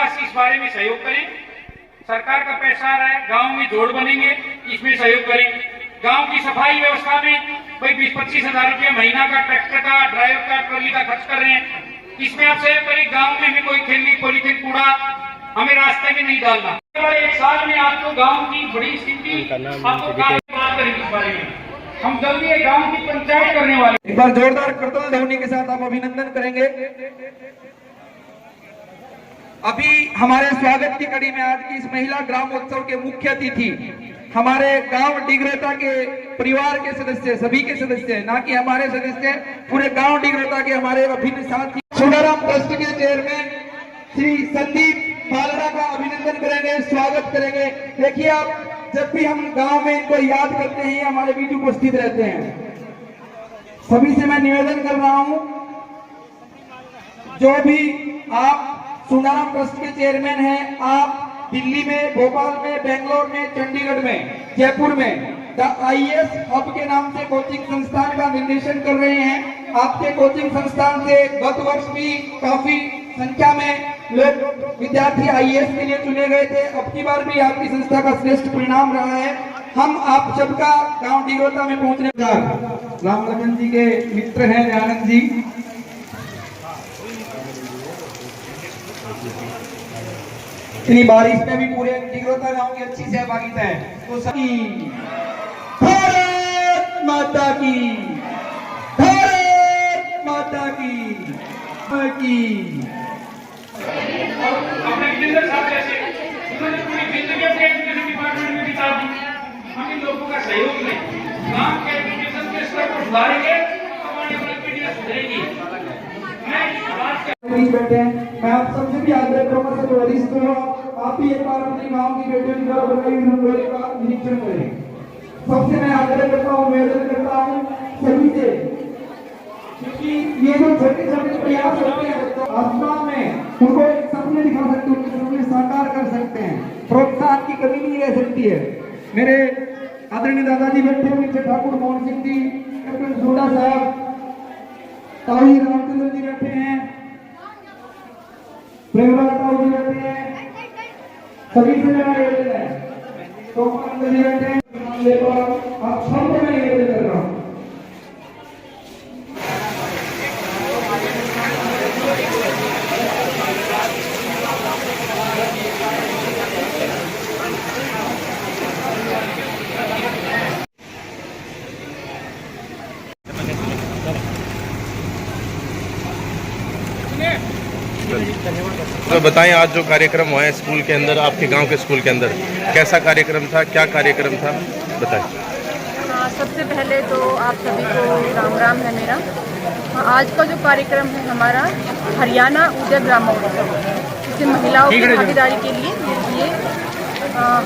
ग्रामवासी इस बारे में सहयोग करें। सरकार का पैसा आ रहा है, गांव में जोड़ बनेंगे, इसमें सहयोग करें। गांव की सफाई व्यवस्था में भाई 20-25 हजार रुपया महीना का ट्रैक्टर का, ड्राइवर का, ट्रॉली का खर्च कर रहे हैं, इसमें आप सहयोग करें। गांव में हमें कोई खेलनी पॉलीथिन कूड़ा हमें रास्ते में नहीं डालना। एक साल में आपको गांव की बड़ी स्थिति आपको बात करेंगे इस बारे में। हम जल्दी एक गांव की पंचायत करने वाले। एक बार जोरदार करतल ध्वनि के साथ आप अभिनंदन करेंगे। अभी हमारे स्वागत की कड़ी में आज की इस महिला ग्रामोत्सव के मुख्य अतिथि हमारे गांव डिगरेता के परिवार के सदस्य, सभी के सदस्य, ना कि हमारे सदस्य, पूरे गांव डिगरेता के हमारे अभिन्न साथी सुनाराम ट्रस्ट के चेयरमैन श्री संदीप बालरा का अभिनंदन करेंगे, स्वागत करेंगे। देखिए आप, जब भी हम गांव में इनको याद करते हैं हमारे बीच उपस्थित रहते हैं। सभी से मैं निवेदन कर रहा हूं, जो भी आप सुनाराम ट्रस्ट के चेयरमैन हैं, आप दिल्ली में, भोपाल में, बेंगलोर में, चंडीगढ़ में, जयपुर में द IAS हब के नाम से कोचिंग संस्थान का निर्देशन कर रहे हैं। आपके कोचिंग संस्थान से गत वर्ष भी काफी संख्या में लोग विद्यार्थी IAS के लिए चुने गए थे। अब की बार भी आपकी संस्था का श्रेष्ठ परिणाम रहा है। हम आप सबका गांव डिगोता में पहुंचने का राम लखन जी के मित्र हैं आनंद जी। इतनी बारिश में भी पूरे डिगोता गांव की अच्छी सहभागिता है। तो सभी भारत माता की, भारत माता की। अपने जिंदगी साथ ऐसे उन्होंने पूरी जिंदगी अपने एजुकेशन डिपार्टमेंट में बिता दी। हम इन लोगों का सहयोग लें, गांव के एजुकेशन के स्तर को सुधारेंगे, हमारी पीढ़ी सुधरेगी। बैठे हैं, मैं आप सबसे भी आग्रह करूंगा, सब वरिष्ठ हो, आप भी एक बार अपने गांव की बेटियों की द्वारा बनाई हुई रंगोली का निरीक्षण करें। सबसे मैं आग्रह करता हूँ, निवेदन करता हूँ सभी से, क्योंकि ये जो छोटे छोटे प्रयास होते हैं आसमान में, उनको एक सपने दिखा सकते हैं, उनके सपने साकार कर सकते हैं। प्रोत्साहन की कमी नहीं रह सकती है। मेरे आदरणीय दादाजी बैठे हुए, ठाकुर मोहन सिंह जी, कैप्टन सोडा साहब, ताऊ रामचंद्र जी बैठे हैं, प्रेमलाल ताऊ जी बैठे हैं, सभी से मेरा निवेदन है। तो जी बैठे हैं, आप सबसे मैं निवेदन कर रहा हूँ। तो बताएं, आज जो कार्यक्रम हुआ है स्कूल के अंदर, आपके गांव के स्कूल के अंदर, कैसा कार्यक्रम था, क्या कार्यक्रम था, बताएं। सबसे पहले तो आप सभी को राम राम है मेरा। आज का जो कार्यक्रम है हमारा हरियाणा उदय ग्रामोत्सव, इसे महिलाओं की भागीदारी के लिए ये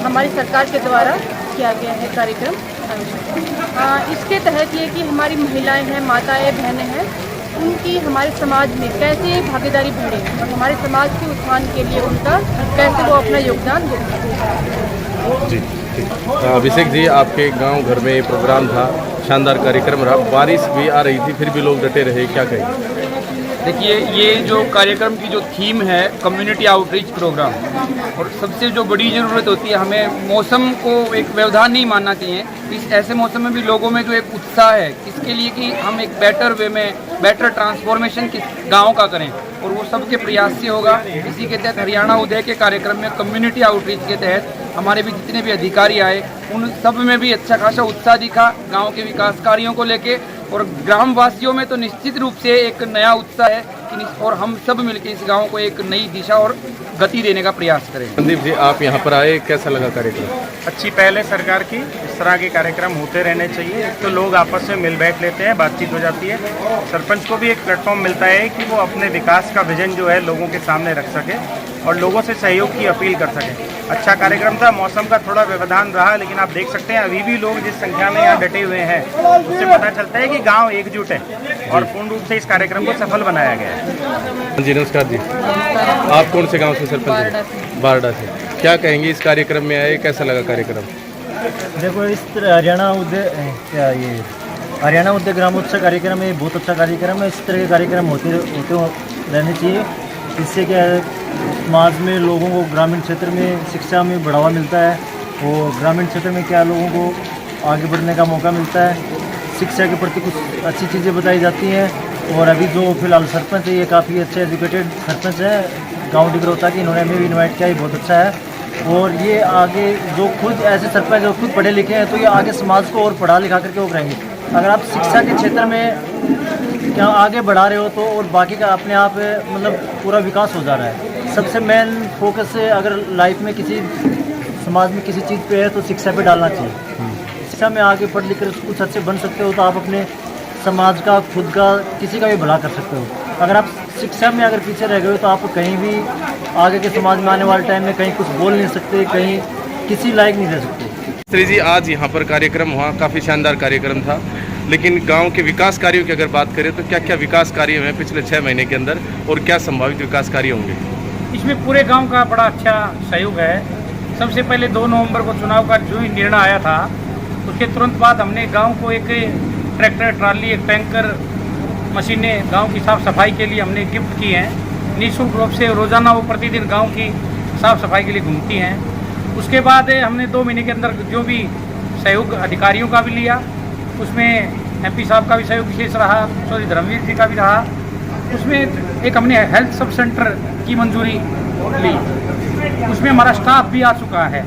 हमारी सरकार के द्वारा किया गया है कार्यक्रम। इसके तहत ये कि हमारी महिलाएं हैं, माताएं, बहनें हैं, उनकी हमारे समाज में कैसे भागीदारी बढ़े और हमारे समाज के उत्थान के लिए उनका कैसे वो अपना योगदान दे। जी अभिषेक जी, आपके गांव घर में ये प्रोग्राम था, शानदार कार्यक्रम रहा, बारिश भी आ रही थी फिर भी लोग डटे रहे, क्या कहेंगे? देखिए, ये जो कार्यक्रम की जो थीम है कम्युनिटी आउटरीच प्रोग्राम, और सबसे जो बड़ी ज़रूरत होती है, हमें मौसम को एक व्यवधान नहीं मानना चाहिए। इस ऐसे मौसम में भी लोगों में जो एक उत्साह है इसके लिए कि हम एक बेटर वे में बेटर ट्रांसफॉर्मेशन किस गांव का करें, और वो सबके प्रयास से होगा। इसी के तहत हरियाणा उदय के कार्यक्रम में कम्युनिटी आउटरीच के तहत हमारे भी जितने भी अधिकारी आए, उन सब में भी अच्छा खासा उत्साह दिखा गांव के विकास कार्यों को लेके, और ग्रामवासियों में तो निश्चित रूप से एक नया उत्साह है कि और हम सब मिलकर इस गांव को एक नई दिशा और गति देने का प्रयास करें। संदीप जी, आप यहाँ पर आए, कैसा लगा कार्यक्रम? अच्छी पहल है सरकार की, इस तरह के कार्यक्रम होते रहने चाहिए। तो लोग आपस में मिल बैठ लेते हैं, बातचीत हो जाती है, सरपंच को भी एक प्लेटफॉर्म मिलता है कि वो अपने विकास का विजन जो है लोगों के सामने रख सके और लोगों से सहयोग की अपील कर सके। अच्छा कार्यक्रम था, मौसम का थोड़ा व्यवधान रहा, लेकिन आप देख सकते हैं अभी भी लोग जिस संख्या में यहाँ डटे हुए हैं, उससे पता चलता है कि गांव एकजुट है और पूर्ण रूप से इस कार्यक्रम को सफल बनाया गया है। जी नमस्कार जी, आप कौन से गांव से सरपंच? बारडा से। क्या कहेंगे, इस कार्यक्रम में आए, कैसा लगा कार्यक्रम? देखो, इस तरह हरियाणा उद्योग ग्रामोत्सव कार्यक्रम है, बहुत अच्छा कार्यक्रम है। इस तरह के कार्यक्रम होते रहने चाहिए। इससे क्या है, समाज में लोगों को ग्रामीण क्षेत्र में शिक्षा में बढ़ावा मिलता है और ग्रामीण क्षेत्र में क्या लोगों को आगे बढ़ने का मौका मिलता है। शिक्षा के प्रति कुछ अच्छी चीज़ें बताई जाती हैं। और अभी जो फिलहाल सरपंच है, ये काफ़ी अच्छे एजुकेटेड सरपंच है गाँव डिगरौता की, इन्होंने हमें भी इन्वाइट किया, ये बहुत अच्छा है। और ये आगे जो खुद ऐसे सरपंच जो खुद पढ़े लिखे हैं, तो ये आगे समाज को और पढ़ा लिखा करके वो करेंगे। अगर आप शिक्षा के क्षेत्र में क्या आगे बढ़ा रहे हो तो और बाकी का अपने आप मतलब पूरा विकास हो जा रहा है। सबसे मेन फोकस है, अगर लाइफ में किसी समाज में किसी चीज़ पे है तो शिक्षा पे डालना चाहिए। शिक्षा में आगे पढ़ लिख कर कुछ अच्छे बन सकते हो तो आप अपने समाज का, खुद का, किसी का भी भला कर सकते हो। अगर आप शिक्षा में अगर पीछे रह गए हो तो आप कहीं भी आगे के समाज में आने वाले टाइम में कहीं कुछ बोल नहीं सकते, कहीं किसी लायक नहीं रह सकते। श्री जी, आज यहाँ पर कार्यक्रम हुआ, काफ़ी शानदार कार्यक्रम था, लेकिन गांव के विकास कार्यों की अगर बात करें तो क्या क्या विकास कार्य हुए पिछले 6 महीने के अंदर और क्या संभावित विकास कार्य होंगे? इसमें पूरे गांव का बड़ा अच्छा सहयोग है। सबसे पहले 2 नवंबर को चुनाव का जो ही निर्णय आया था, उसके तुरंत बाद हमने गांव को एक ट्रैक्टर, ट्राली, एक टैंकर, मशीनें गांव की साफ़ सफाई के लिए हमने गिफ्ट की हैं। निःशुल्क रूप से रोज़ाना वो प्रतिदिन गांव की साफ़ सफाई के लिए घूमती हैं। उसके बाद हमने 2 महीने के अंदर जो भी सहयोग अधिकारियों का भी लिया, उसमें MP साहब का भी सहयोग विशेष रहा, चौधरी धर्मवीर जी का भी रहा। उसमें एक हमने हेल्थ सब सेंटर की मंजूरी ली, उसमें हमारा स्टाफ भी आ चुका है।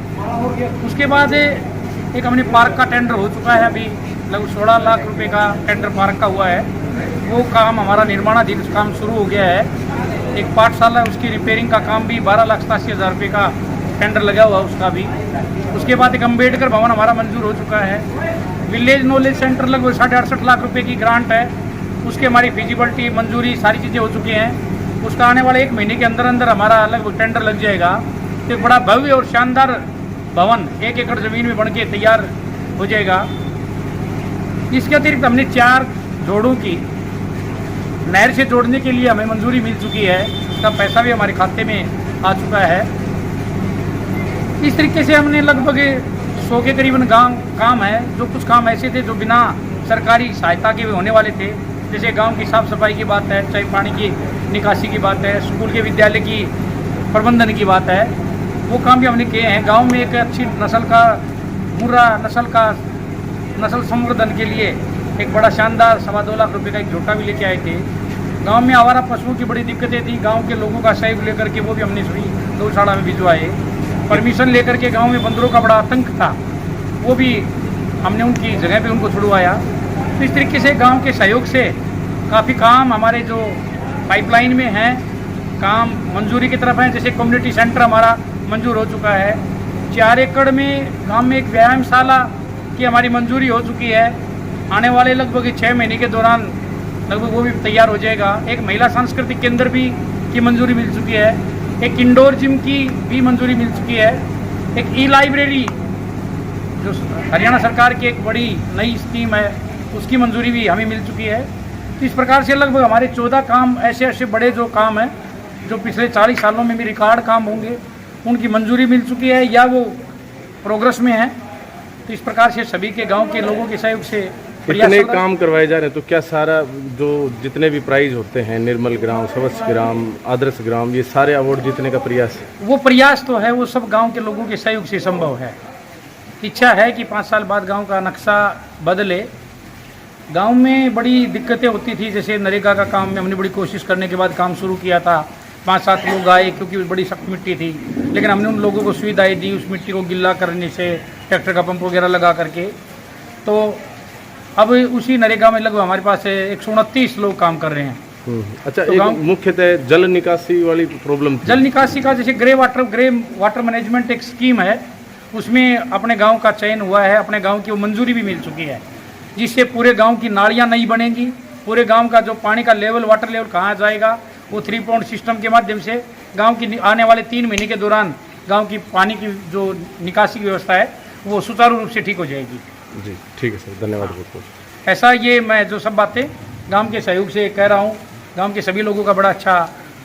उसके बाद एक हमने पार्क का टेंडर हो चुका है, अभी लगभग 16 लाख रुपए का टेंडर पार्क का हुआ है। वो काम हमारा निर्माणाधीन काम शुरू हो गया है। एक पाठशाला, उसकी रिपेयरिंग का काम भी 12,87,000 रुपये का टेंडर लगा हुआ उसका भी। उसके बाद एक अम्बेडकर भवन हमारा मंजूर हो चुका है। विलेज नॉलेज सेंटर लगभग 68 लाख रुपए की ग्रांट है, उसकी हमारी फिजिबिलिटी, मंजूरी, सारी चीज़ें हो चुकी हैं। उसका आने वाले 1 महीने के अंदर अंदर हमारा लगभग टेंडर लग जाएगा। तो एक बड़ा भव्य और शानदार भवन 1 एकड़ ज़मीन में बन के तैयार हो जाएगा। इसके अतिरिक्त हमने 4 जोड़ों की नहर से जोड़ने के लिए हमें मंजूरी मिल चुकी है, उसका पैसा भी हमारे खाते में आ चुका है। इस तरीके से हमने लगभग 100 के करीबन काम है। जो कुछ काम ऐसे थे जो बिना सरकारी सहायता के होने वाले थे, जैसे गांव की साफ़ सफाई की बात है, चाहे पानी की निकासी की बात है, स्कूल के विद्यालय की प्रबंधन की बात है, वो काम भी हमने किए हैं। गांव में एक अच्छी नस्ल का मुर्रा नस्ल संवर्धन के लिए एक बड़ा शानदार 2.25 लाख रुपए का एक झोटा भी लेके आए थे। गांव में आवारा पशुओं की बड़ी दिक्कतें थी, गांव के लोगों का सहयोग लेकर के वो भी हमने गौशाला में भिजवाए। परमिशन लेकर के गांव में बंदरों का बड़ा आतंक था, वो भी हमने उनकी जगह पे उनको छुड़वाया। तो इस तरीके से गांव के सहयोग से काफ़ी काम हमारे जो पाइपलाइन में हैं, काम मंजूरी की तरफ हैं। जैसे कम्युनिटी सेंटर हमारा मंजूर हो चुका है। 4 एकड़ में गांव में एक व्यायामशाला की हमारी मंजूरी हो चुकी है। आने वाले लगभग 6 महीने के दौरान लगभग वो भी तैयार हो जाएगा। एक महिला सांस्कृतिक केंद्र भी की मंजूरी मिल चुकी है। एक इंडोर जिम की भी मंजूरी मिल चुकी है। एक ई-लाइब्रेरी जो हरियाणा सरकार की एक बड़ी नई स्कीम है, उसकी मंजूरी भी हमें मिल चुकी है। तो इस प्रकार से लगभग हमारे 14 काम ऐसे बड़े जो काम हैं, जो पिछले 40 सालों में भी रिकॉर्ड काम होंगे, उनकी मंजूरी मिल चुकी है या वो प्रोग्रेस में है। तो इस प्रकार से सभी के गांव के लोगों के सहयोग से इतने काम करवाए जा रहे हैं, तो क्या सारा जो जितने भी प्राइज होते हैं, निर्मल ग्राम, स्वच्छ ग्राम, आदर्श ग्राम, ये सारे अवार्ड जीतने का प्रयास है? वो प्रयास तो है, वो सब गांव के लोगों के सहयोग से संभव है। इच्छा है कि 5 साल बाद गांव का नक्शा बदले। गांव में बड़ी दिक्कतें होती थी, जैसे नरेगा का काम में हमने बड़ी कोशिश करने के बाद काम शुरू किया था। 5-7 लोग आए क्योंकि बड़ी सख्त मिट्टी थी, लेकिन हमने उन लोगों को सुविधाएं दी, उस मिट्टी को गिल्ला करने से, ट्रैक्टर का पंप वगैरह लगा करके। तो अब उसी नरेगा में लगभग हमारे पास 129 लोग काम कर रहे हैं। अच्छा, तो एक मुख्यतः जल निकासी वाली प्रॉब्लम थी। जल निकासी का जैसे ग्रे वाटर मैनेजमेंट एक स्कीम है, उसमें अपने गांव का चयन हुआ है, अपने गांव की वो मंजूरी भी मिल चुकी है, जिससे पूरे गांव की नालियां नहीं बनेंगी। पूरे गांव का जो पानी का लेवल, वाटर लेवल कहाँ जाएगा, वो 3 पॉइंट सिस्टम के माध्यम से गांव की आने वाले 3 महीने के दौरान गांव की पानी की जो निकासी की व्यवस्था है वो सुचारू रूप से ठीक हो जाएगी। जी ठीक है सर, धन्यवाद बहुत बहुत। ऐसा ये मैं जो सब बातें गांव के सहयोग से कह रहा हूँ, गांव के सभी लोगों का बड़ा अच्छा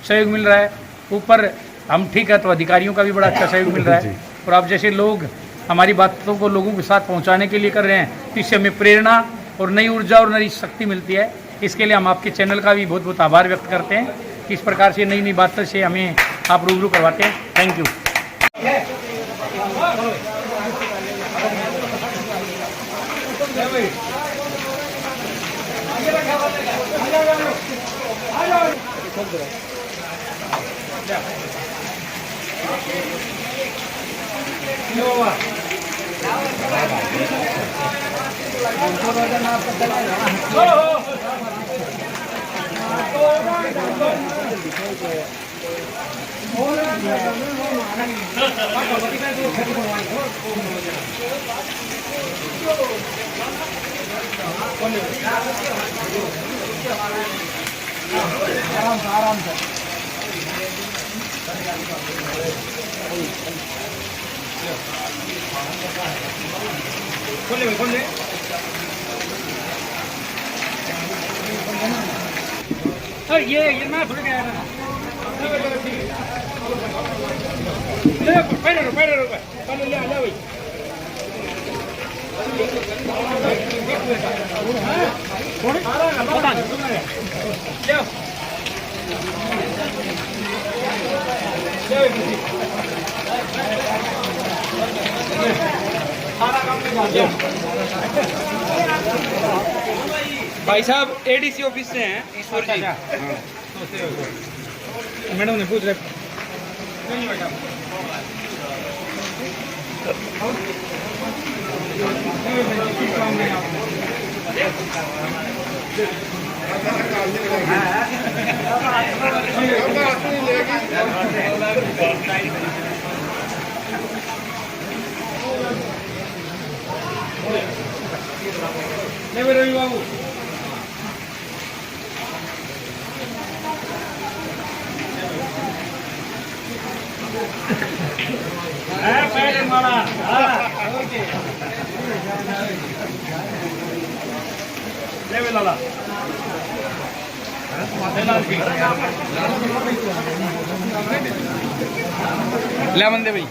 सहयोग मिल रहा है। ऊपर हम ठीक है तो अधिकारियों का भी बड़ा अच्छा सहयोग मिल रहा है, और आप जैसे लोग हमारी बातों को लोगों के साथ पहुँचाने के लिए कर रहे हैं, तो इससे हमें प्रेरणा और नई ऊर्जा और नई शक्ति मिलती है। इसके लिए हम आपके चैनल का भी बहुत बहुत आभार व्यक्त करते हैं किस प्रकार से नई नई बातों से हमें आप रूबरू करवाते हैं। Thank you. ये ना थोड़ी गया ना पहले ले आ भाई भाई साहब एडीसी ऑफिस से हैं ईश्वर जी। मैडम ने पूछ रहे रवि बाबू ले बंदे भाई